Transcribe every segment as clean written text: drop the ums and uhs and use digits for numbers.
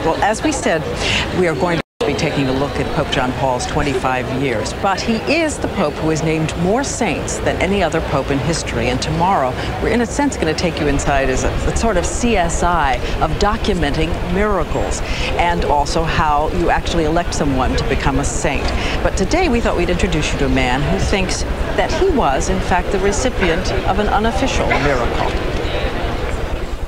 Well, as we said, we are going to be taking a look at Pope John Paul's 25 years, but he is the Pope who has named more saints than any other Pope in history. And tomorrow, we're in a sense going to take you inside as a sort of CSI of documenting miracles and also how you actually elect someone to become a saint. But today, we thought we'd introduce you to a man who thinks that he was, in fact, the recipient of an unofficial miracle.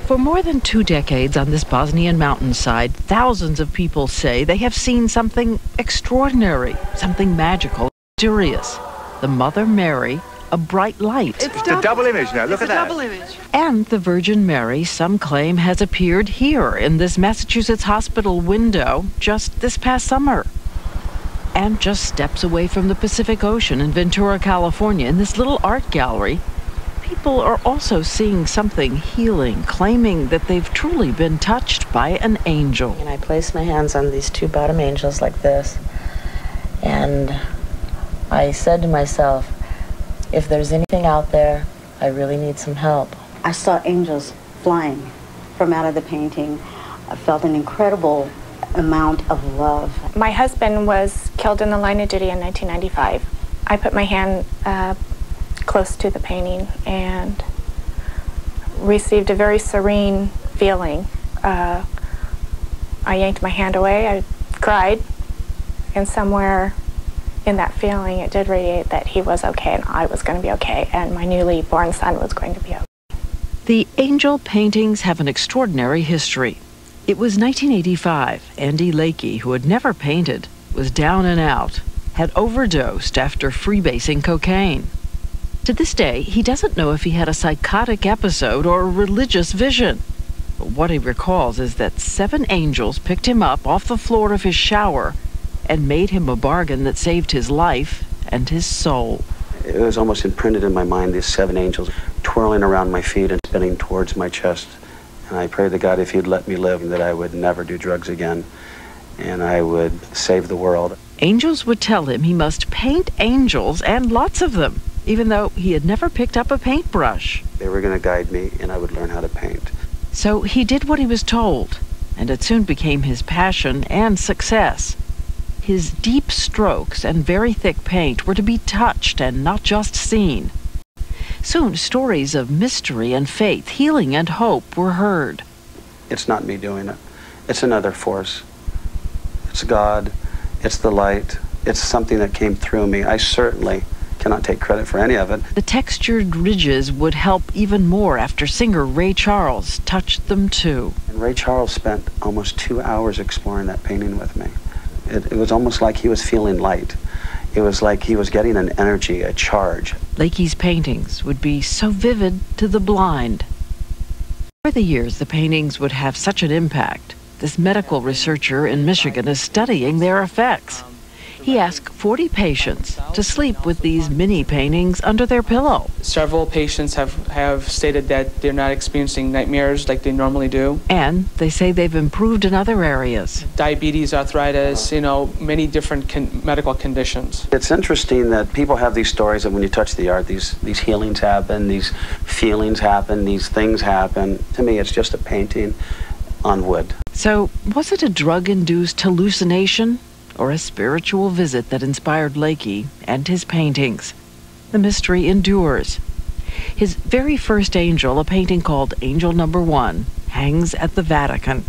For more than 2 decades on this Bosnian mountainside, thousands of people say they have seen something extraordinary, something magical, mysterious. The Mother Mary, a bright light. It's a double image now, look at that. Double image. And the Virgin Mary, some claim, has appeared here in this Massachusetts hospital window just this past summer. And just steps away from the Pacific Ocean in Ventura, California, in this little art gallery, people are also seeing something healing, claiming that they've truly been touched by an angel. And I place my hands on these 2 bottom angels like this, and I said to myself, if there's anything out there, I really need some help. I saw angels flying from out of the painting. I felt an incredible amount of love. My husband was killed in the line of duty in 1995. I put my hand close to the painting and received a very serene feeling. I yanked my hand away, I cried, and somewhere in that feeling it did radiate that he was okay and I was going to be okay and my newly born son was going to be okay. The angel paintings have an extraordinary history. It was 1985. Andy Lakey, who had never painted, was down and out, had overdosed after freebasing cocaine. To this day, he doesn't know if he had a psychotic episode or a religious vision. But what he recalls is that 7 angels picked him up off the floor of his shower and made him a bargain that saved his life and his soul. It was almost imprinted in my mind, these 7 angels twirling around my feet and spinning towards my chest. And I prayed to God if he'd let me live, that I would never do drugs again and I would save the world. Angels would tell him he must paint angels, and lots of them, even though he had never picked up a paintbrush. They were going to guide me, and I would learn how to paint. So he did what he was told, and it soon became his passion and success. His deep strokes and very thick paint were to be touched and not just seen. Soon, stories of mystery and faith, healing and hope were heard. It's not me doing it. It's another force. It's God. It's the light. It's something that came through me. I certainly cannot take credit for any of it. The textured ridges would help even more after singer Ray Charles touched them too. And Ray Charles spent almost 2 hours exploring that painting with me. It was almost like he was feeling light. It was like he was getting an energy, a charge. Lakey's paintings would be so vivid to the blind. Over the years, the paintings would have such an impact. This medical researcher in Michigan is studying their effects. He asked 40 patients to sleep with these mini paintings under their pillow. Several patients have stated that they're not experiencing nightmares like they normally do. And they say they've improved in other areas. Diabetes, arthritis, many different medical conditions. It's interesting that people have these stories that when you touch the art, these healings happen, these feelings happen, these things happen. To me, it's just a painting on wood. So, was it a drug-induced hallucination or a spiritual visit that inspired Lakey and his paintings? The mystery endures. His very first angel, a painting called Angel Number 1, hangs at the Vatican.